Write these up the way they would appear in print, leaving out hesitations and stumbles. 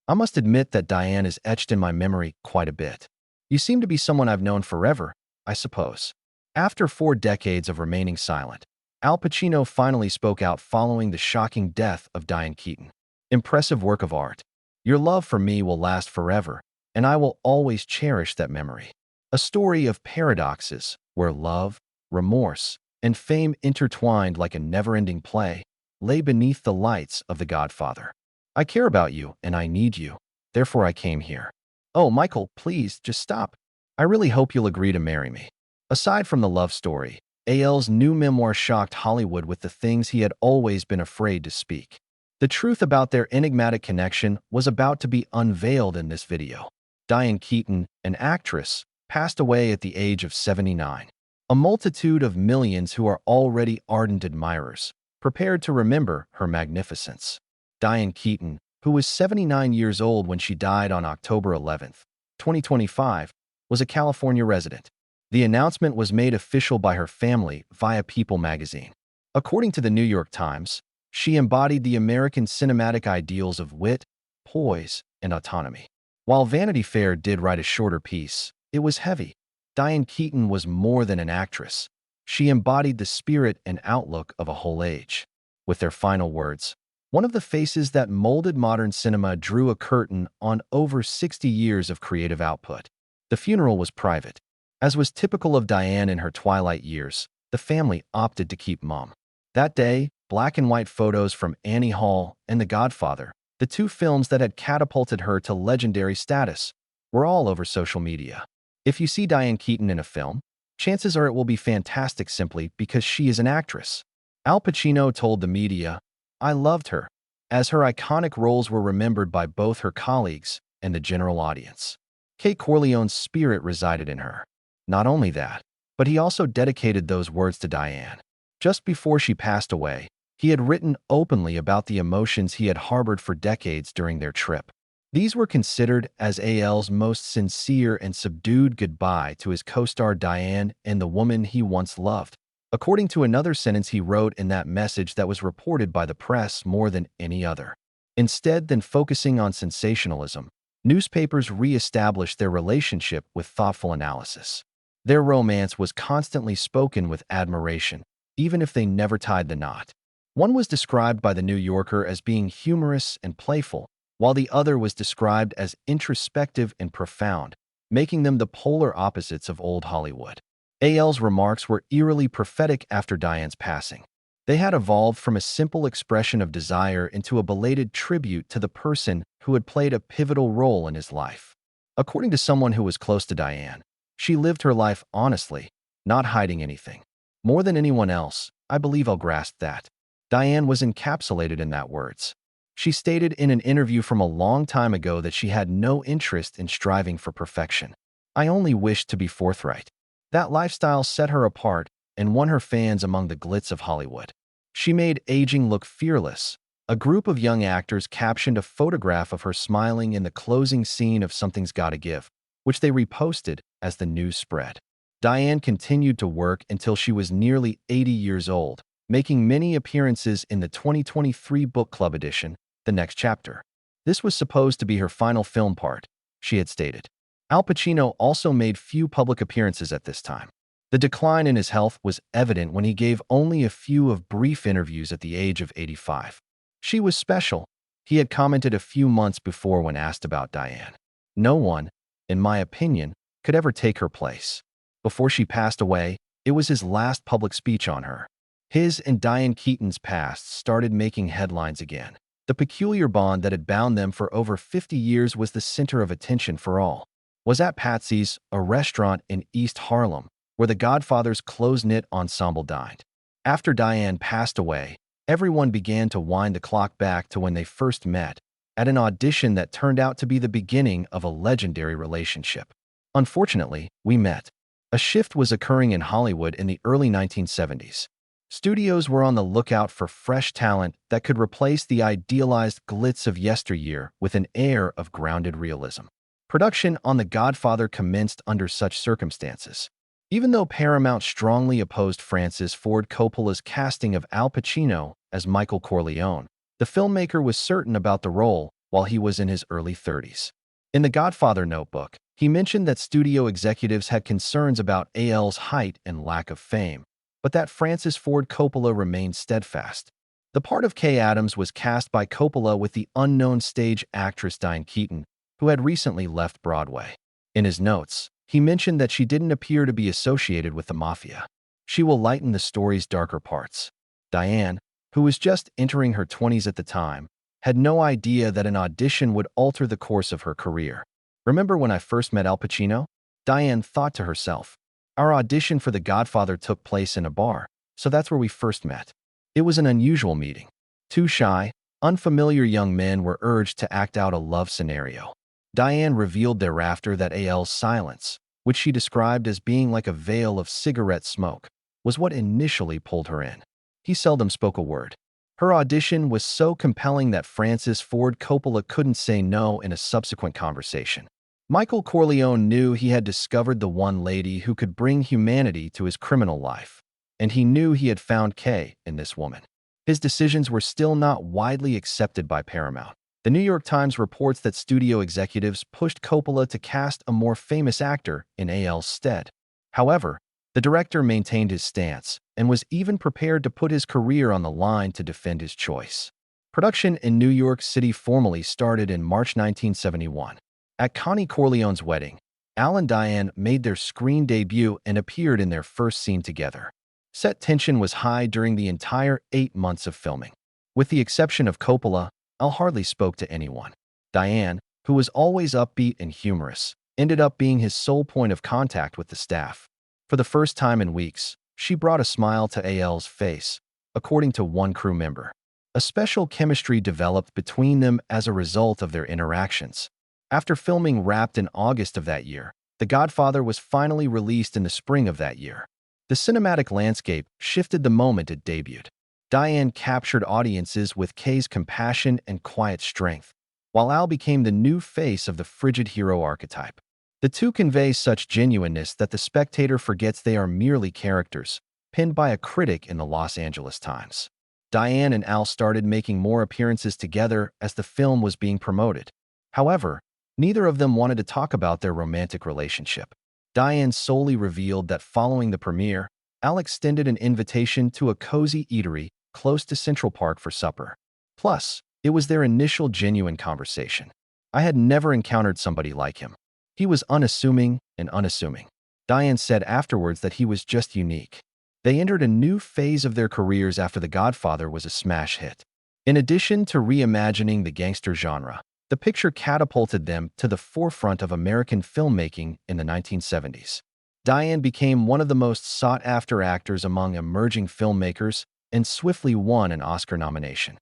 I must admit that Diane is etched in my memory quite a bit. You seem to be someone I've known forever, I suppose. After 4 decades of remaining silent, Al Pacino finally spoke out following the shocking death of Diane Keaton. Impressive work of art. Your love for me will last forever, and I will always cherish that memory. A story of paradoxes, where love, remorse, and fame intertwined like a never-ending play, lay beneath the lights of The Godfather. I care about you, and I need you. Therefore I came here. Oh, Michael, please, just stop. I really hope you'll agree to marry me. Aside from the love story, AL's new memoir shocked Hollywood with the things he had always been afraid to speak. The truth about their enigmatic connection was about to be unveiled in this video. Diane Keaton, an actress, passed away at the age of 79. A multitude of millions who are already ardent admirers, prepared to remember her magnificence. Diane Keaton, who was 79 years old when she died on October 11, 2025, was a California resident. The announcement was made official by her family via People magazine. According to the New York Times, she embodied the American cinematic ideals of wit, poise, and autonomy. While Vanity Fair did write a shorter piece, it was heavy. Diane Keaton was more than an actress. She embodied the spirit and outlook of a whole age. With their final words, one of the faces that molded modern cinema drew a curtain on over 60 years of creative output. The funeral was private. As was typical of Diane in her twilight years, the family opted to keep mum. That day, black and white photos from Annie Hall and The Godfather, the two films that had catapulted her to legendary status, were all over social media. If you see Diane Keaton in a film, chances are it will be fantastic simply because she is an actress. Al Pacino told the media, "I loved her," as her iconic roles were remembered by both her colleagues and the general audience. Kate Corleone's spirit resided in her. Not only that, but he also dedicated those words to Diane. Just before she passed away, he had written openly about the emotions he had harbored for decades during their trip. These were considered as AL's most sincere and subdued goodbye to his co-star Diane and the woman he once loved. According to another sentence he wrote in that message that was reported by the press more than any other. Instead than focusing on sensationalism, newspapers re-established their relationship with thoughtful analysis. Their romance was constantly spoken with admiration, even if they never tied the knot. One was described by The New Yorker as being humorous and playful, while the other was described as introspective and profound, making them the polar opposites of old Hollywood. AL's remarks were eerily prophetic after Diane's passing. They had evolved from a simple expression of desire into a belated tribute to the person who had played a pivotal role in his life. According to someone who was close to Diane, she lived her life honestly, not hiding anything. More than anyone else, I believe I'll grasp that. Diane was encapsulated in that words. She stated in an interview from a long time ago that she had no interest in striving for perfection. "I only wished to be forthright." That lifestyle set her apart and won her fans among the glitz of Hollywood. She made aging look fearless. A group of young actors captioned a photograph of her smiling in the closing scene of Something's Gotta Give, which they reposted as the news spread. Diane continued to work until she was nearly 80 years old, making many appearances in the 2023 book club edition, The Next Chapter. This was supposed to be her final film part, she had stated. Al Pacino also made few public appearances at this time. The decline in his health was evident when he gave only a few of brief interviews at the age of 85. "She was special," he had commented a few months before when asked about Diane. "No one, in my opinion, could ever take her place." Before she passed away, it was his last public speech on her. His and Diane Keaton's past started making headlines again. The peculiar bond that had bound them for over 50 years was the center of attention for all. Was at Patsy's, a restaurant in East Harlem, where the Godfather's close-knit ensemble dined. After Diane passed away, everyone began to wind the clock back to when they first met, at an audition that turned out to be the beginning of a legendary relationship. Unfortunately, we met. A shift was occurring in Hollywood in the early 1970s. Studios were on the lookout for fresh talent that could replace the idealized glitz of yesteryear with an air of grounded realism. Production on The Godfather commenced under such circumstances. Even though Paramount strongly opposed Francis Ford Coppola's casting of Al Pacino as Michael Corleone, the filmmaker was certain about the role, while he was in his early 30s. In the Godfather notebook, he mentioned that studio executives had concerns about AL's height and lack of fame, but that Francis Ford Coppola remained steadfast. The part of Kay Adams was cast by Coppola with the unknown stage actress Diane Keaton, who had recently left Broadway. In his notes, he mentioned that she didn't appear to be associated with the mafia. She will lighten the story's darker parts. Diane, who was just entering her 20s at the time, had no idea that an audition would alter the course of her career. "Remember when I first met Al Pacino?" Diane thought to herself. "Our audition for The Godfather took place in a bar, so that's where we first met. It was an unusual meeting. Two shy, unfamiliar young men were urged to act out a love scenario." Diane revealed thereafter that AL's silence, which she described as being like a veil of cigarette smoke, was what initially pulled her in. He seldom spoke a word. Her audition was so compelling that Francis Ford Coppola couldn't say no in a subsequent conversation. Michael Corleone knew he had discovered the one lady who could bring humanity to his criminal life, and he knew he had found Kay in this woman. His decisions were still not widely accepted by Paramount. The New York Times reports that studio executives pushed Coppola to cast a more famous actor in AL's stead. However, the director maintained his stance and was even prepared to put his career on the line to defend his choice. Production in New York City formally started in March 1971. At Connie Corleone's wedding, Al and Diane made their screen debut and appeared in their first scene together. Set tension was high during the entire 8 months of filming. With the exception of Coppola, Al hardly spoke to anyone. Diane, who was always upbeat and humorous, ended up being his sole point of contact with the staff. For the first time in weeks, she brought a smile to AL's face, according to one crew member. A special chemistry developed between them as a result of their interactions. After filming wrapped in August of that year, The Godfather was finally released in the spring of that year. The cinematic landscape shifted the moment it debuted. Diane captured audiences with Kay's compassion and quiet strength, while Al became the new face of the frigid hero archetype. The two convey such genuineness that the spectator forgets they are merely characters, penned by a critic in the Los Angeles Times. Diane and Al started making more appearances together as the film was being promoted. However, neither of them wanted to talk about their romantic relationship. Diane solely revealed that following the premiere, Al extended an invitation to a cozy eatery close to Central Park for supper. Plus, it was their initial genuine conversation. "I had never encountered somebody like him. He was unassuming and unassuming." Diane said afterwards that he was just unique. They entered a new phase of their careers after The Godfather was a smash hit. In addition to reimagining the gangster genre, the picture catapulted them to the forefront of American filmmaking in the 1970s. Diane became one of the most sought-after actors among emerging filmmakers and swiftly won an Oscar nomination.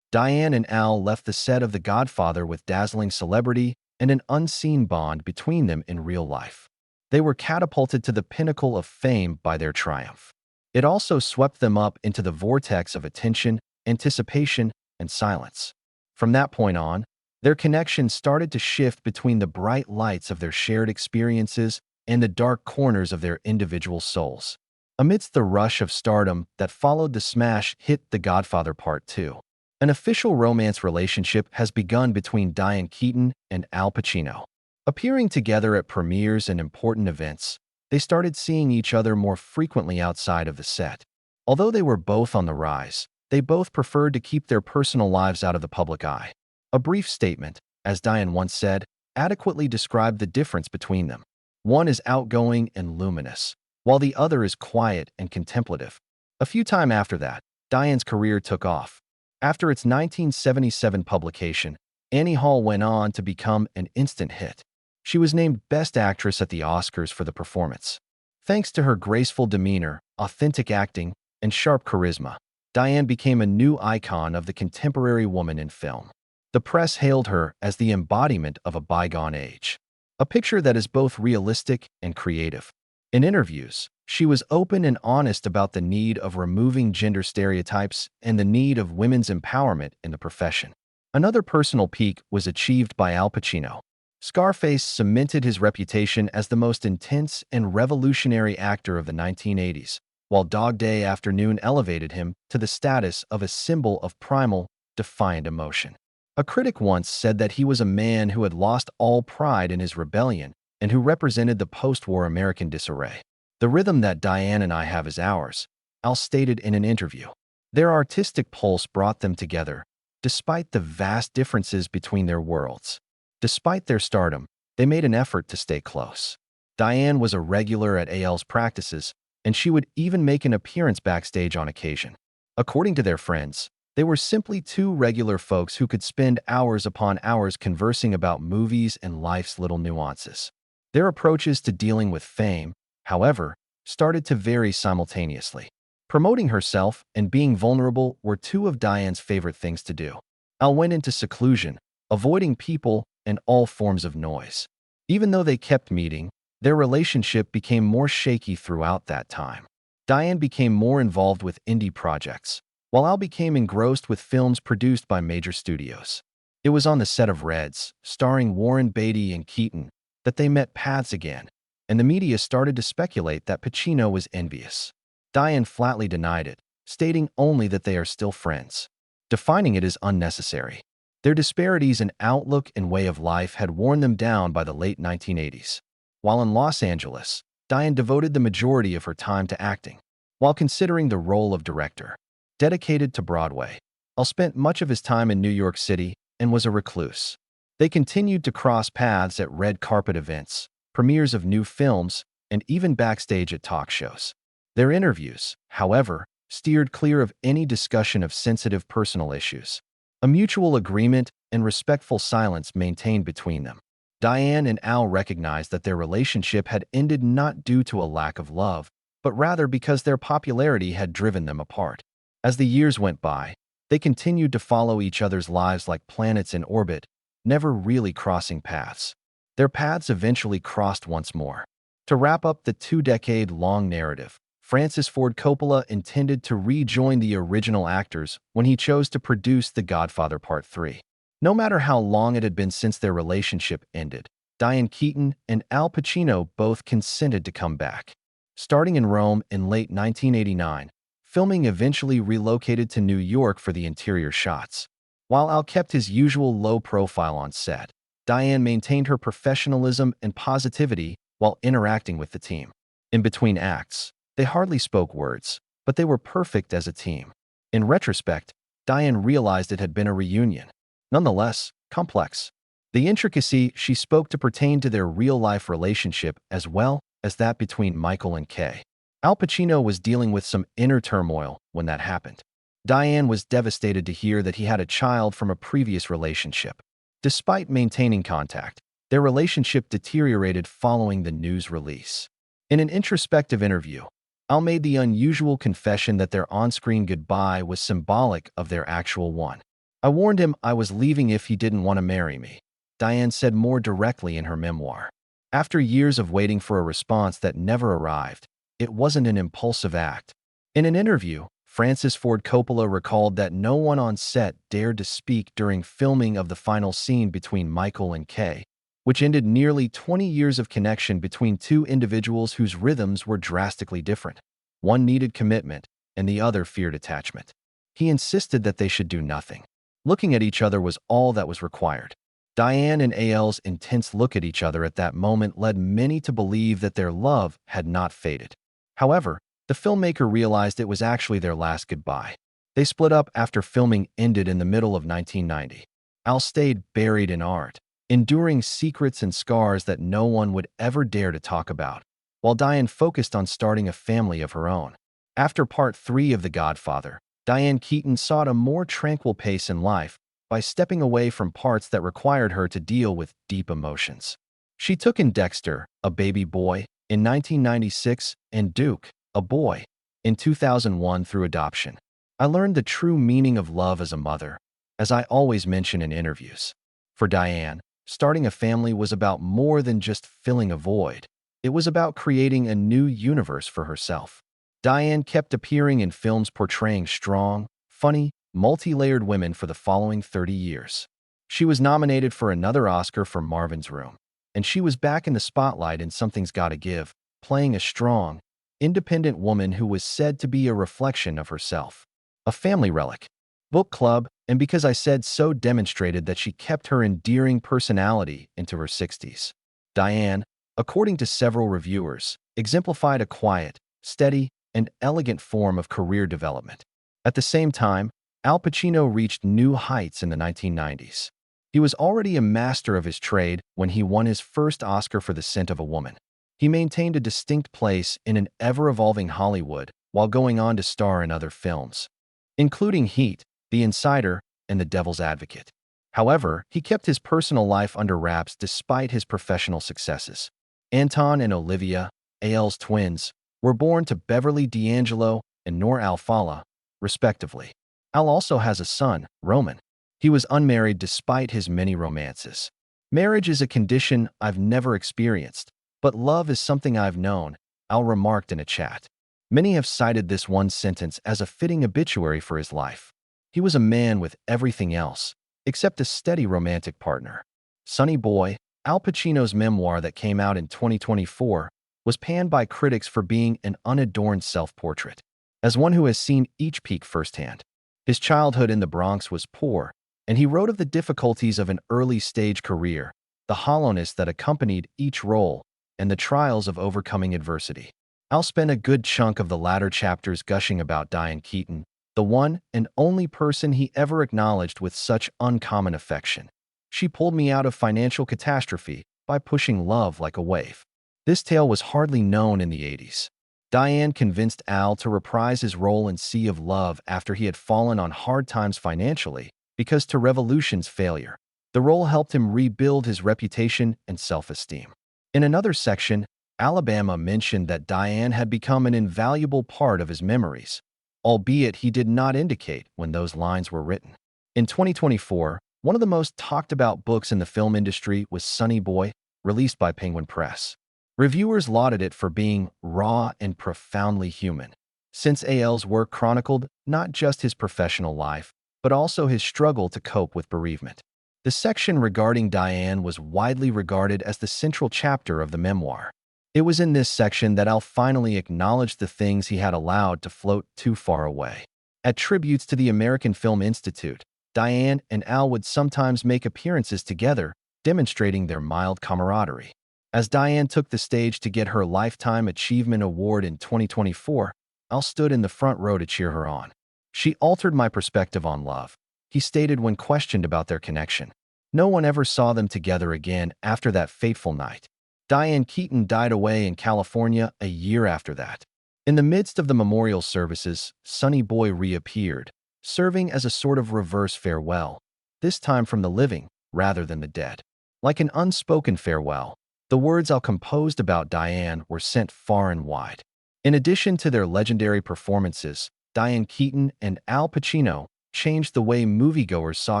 Diane and Al left the set of The Godfather with dazzling celebrity and an unseen bond between them in real life. They were catapulted to the pinnacle of fame by their triumph. It also swept them up into the vortex of attention, anticipation, and silence. From that point on, their connection started to shift between the bright lights of their shared experiences and the dark corners of their individual souls. Amidst the rush of stardom that followed the smash hit The Godfather Part 2, an official romance relationship has begun between Diane Keaton and Al Pacino. Appearing together at premieres and important events, they started seeing each other more frequently outside of the set. Although they were both on the rise, they both preferred to keep their personal lives out of the public eye. A brief statement, as Diane once said, adequately described the difference between them. One is outgoing and luminous, while the other is quiet and contemplative. A few time after that, Diane's career took off. After its 1977 publication, Annie Hall went on to become an instant hit. She was named Best Actress at the Oscars for the performance. Thanks to her graceful demeanor, authentic acting, and sharp charisma, Diane became a new icon of the contemporary woman in film. The press hailed her as the embodiment of a bygone age, a picture that is both realistic and creative. In interviews, she was open and honest about the need of removing gender stereotypes and the need of women's empowerment in the profession. Another personal peak was achieved by Al Pacino. Scarface cemented his reputation as the most intense and revolutionary actor of the 1980s, while Dog Day Afternoon elevated him to the status of a symbol of primal, defiant emotion. A critic once said that he was a man who had lost all pride in his rebellion and who represented the post-war American disarray. The rhythm that Diane and I have is ours, Al stated in an interview. Their artistic pulse brought them together, despite the vast differences between their worlds. Despite their stardom, they made an effort to stay close. Diane was a regular at Al's practices, and she would even make an appearance backstage on occasion. According to their friends, they were simply two regular folks who could spend hours upon hours conversing about movies and life's little nuances. Their approaches to dealing with fame, however, started to vary simultaneously. Promoting herself and being vulnerable were two of Diane's favorite things to do. Al went into seclusion, avoiding people and all forms of noise. Even though they kept meeting, their relationship became more shaky throughout that time. Diane became more involved with indie projects, while Al became engrossed with films produced by major studios. It was on the set of Reds, starring Warren Beatty and Keaton, that they met paths again, and the media started to speculate that Pacino was envious. Diane flatly denied it, stating only that they are still friends, defining it as unnecessary. Their disparities in outlook and way of life had worn them down by the late 1980s. While in Los Angeles, Diane devoted the majority of her time to acting. While considering the role of director, dedicated to Broadway, Al spent much of his time in New York City and was a recluse. They continued to cross paths at red carpet events, premieres of new films, and even backstage at talk shows. Their interviews, however, steered clear of any discussion of sensitive personal issues. A mutual agreement and respectful silence maintained between them. Diane and Al recognized that their relationship had ended not due to a lack of love, but rather because their popularity had driven them apart. As the years went by, they continued to follow each other's lives like planets in orbit, never really crossing paths. Their paths eventually crossed once more. To wrap up the two-decade-long narrative, Francis Ford Coppola intended to rejoin the original actors when he chose to produce The Godfather Part 3. No matter how long it had been since their relationship ended, Diane Keaton and Al Pacino both consented to come back. Starting in Rome in late 1989, filming eventually relocated to New York for the interior shots. While Al kept his usual low profile on set, Diane maintained her professionalism and positivity while interacting with the team. In between acts, they hardly spoke words, but they were perfect as a team. In retrospect, Diane realized it had been a reunion. Nonetheless, complex. The intricacy she spoke to pertained to their real-life relationship as well as that between Michael and Kay. Al Pacino was dealing with some inner turmoil when that happened. Diane was devastated to hear that he had a child from a previous relationship. Despite maintaining contact, their relationship deteriorated following the news release. In an introspective interview, Al made the unusual confession that their on-screen goodbye was symbolic of their actual one. "I warned him I was leaving if he didn't want to marry me," Diane said more directly in her memoir. After years of waiting for a response that never arrived, it wasn't an impulsive act. In an interview, Francis Ford Coppola recalled that no one on set dared to speak during filming of the final scene between Michael and Kay, which ended nearly 20 years of connection between two individuals whose rhythms were drastically different. One needed commitment, and the other feared attachment. He insisted that they should do nothing. Looking at each other was all that was required. Diane and Al's intense look at each other at that moment led many to believe that their love had not faded. However, the filmmaker realized it was actually their last goodbye. They split up after filming ended in the middle of 1990. Al stayed buried in art, enduring secrets and scars that no one would ever dare to talk about, while Diane focused on starting a family of her own. After Part 3 of The Godfather, Diane Keaton sought a more tranquil pace in life by stepping away from parts that required her to deal with deep emotions. She took in Dexter, a baby boy, in 1996, and Duke, a boy, in 2001 through adoption. I learned the true meaning of love as a mother, as I always mention in interviews. For Diane, starting a family was about more than just filling a void. It was about creating a new universe for herself. Diane kept appearing in films portraying strong, funny, multi-layered women for the following 30 years. She was nominated for another Oscar for Marvin's Room, and she was back in the spotlight in Something's Gotta Give, playing a strong, independent woman who was said to be a reflection of herself. A family relic. book club, and because I said so demonstrated that she kept her endearing personality into her 60s. Diane, according to several reviewers, exemplified a quiet, steady, and elegant form of career development. At the same time, Al Pacino reached new heights in the 1990s. He was already a master of his trade when he won his first Oscar for The Scent of a Woman. He maintained a distinct place in an ever-evolving Hollywood while going on to star in other films, including Heat, The Insider, and The Devil's Advocate. However, he kept his personal life under wraps despite his professional successes. Anton and Olivia, Al's twins, were born to Beverly D'Angelo and Noor Al-Fallah, respectively. Al also has a son, Roman. He was unmarried despite his many romances. Marriage is a condition I've never experienced, but love is something I've known, Al remarked in a chat. Many have cited this one sentence as a fitting obituary for his life. He was a man with everything else, except a steady romantic partner. Sonny Boy, Al Pacino's memoir that came out in 2024, was panned by critics for being an unadorned self-portrait. As one who has seen each peak firsthand, his childhood in the Bronx was poor, and he wrote of the difficulties of an early-stage career, the hollowness that accompanied each role, and the trials of overcoming adversity. Al spent a good chunk of the latter chapters gushing about Diane Keaton, the one and only person he ever acknowledged with such uncommon affection. She pulled me out of financial catastrophe by pushing love like a wave. This tale was hardly known in the 80s. Diane convinced Al to reprise his role in Sea of Love after he had fallen on hard times financially, because to Revolution's failure, the role helped him rebuild his reputation and self-esteem. In another section, Alabama mentioned that Diane had become an invaluable part of his memories, albeit he did not indicate when those lines were written. In 2024, one of the most talked-about books in the film industry was Sonny Boy, released by Penguin Press. Reviewers lauded it for being raw and profoundly human, since Al's work chronicled not just his professional life, but also his struggle to cope with bereavement. The section regarding Diane was widely regarded as the central chapter of the memoir. It was in this section that Al finally acknowledged the things he had allowed to float too far away. At tributes to the American Film Institute, Diane and Al would sometimes make appearances together, demonstrating their mild camaraderie. As Diane took the stage to get her Lifetime Achievement Award in 2024, Al stood in the front row to cheer her on. "She altered my perspective on love," he stated when questioned about their connection. No one ever saw them together again after that fateful night. Diane Keaton died away in California a year after that. In the midst of the memorial services, Sonny Boy reappeared, serving as a sort of reverse farewell, this time from the living rather than the dead. Like an unspoken farewell, the words Al composed about Diane were sent far and wide. In addition to their legendary performances, Diane Keaton and Al Pacino changed the way moviegoers saw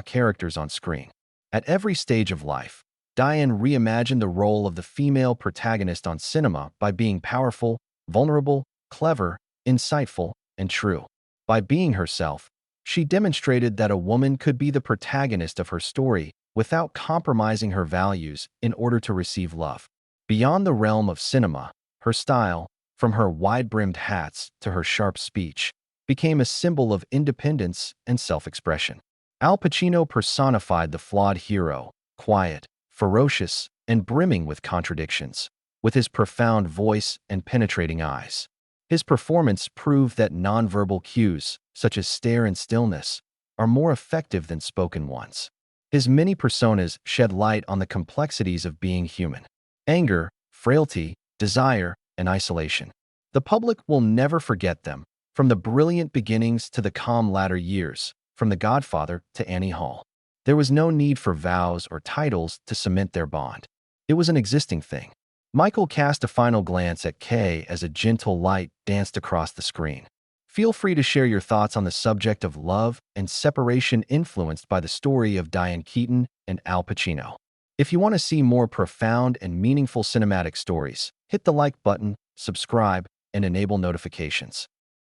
characters on screen. At every stage of life, Diane reimagined the role of the female protagonist on cinema by being powerful, vulnerable, clever, insightful, and true. By being herself, she demonstrated that a woman could be the protagonist of her story without compromising her values in order to receive love. Beyond the realm of cinema, her style, from her wide-brimmed hats to her sharp speech, became a symbol of independence and self-expression. Al Pacino personified the flawed hero, quiet, ferocious, and brimming with contradictions, with his profound voice and penetrating eyes. His performance proved that nonverbal cues, such as stare and stillness, are more effective than spoken ones. His many personas shed light on the complexities of being human: anger, frailty, desire, and isolation. The public will never forget them, from the brilliant beginnings to the calm latter years, from The Godfather to Annie Hall. There was no need for vows or titles to cement their bond. It was an existing thing. Michael cast a final glance at Kay as a gentle light danced across the screen. Feel free to share your thoughts on the subject of love and separation influenced by the story of Diane Keaton and Al Pacino. If you want to see more profound and meaningful cinematic stories, hit the like button, subscribe, and enable notifications.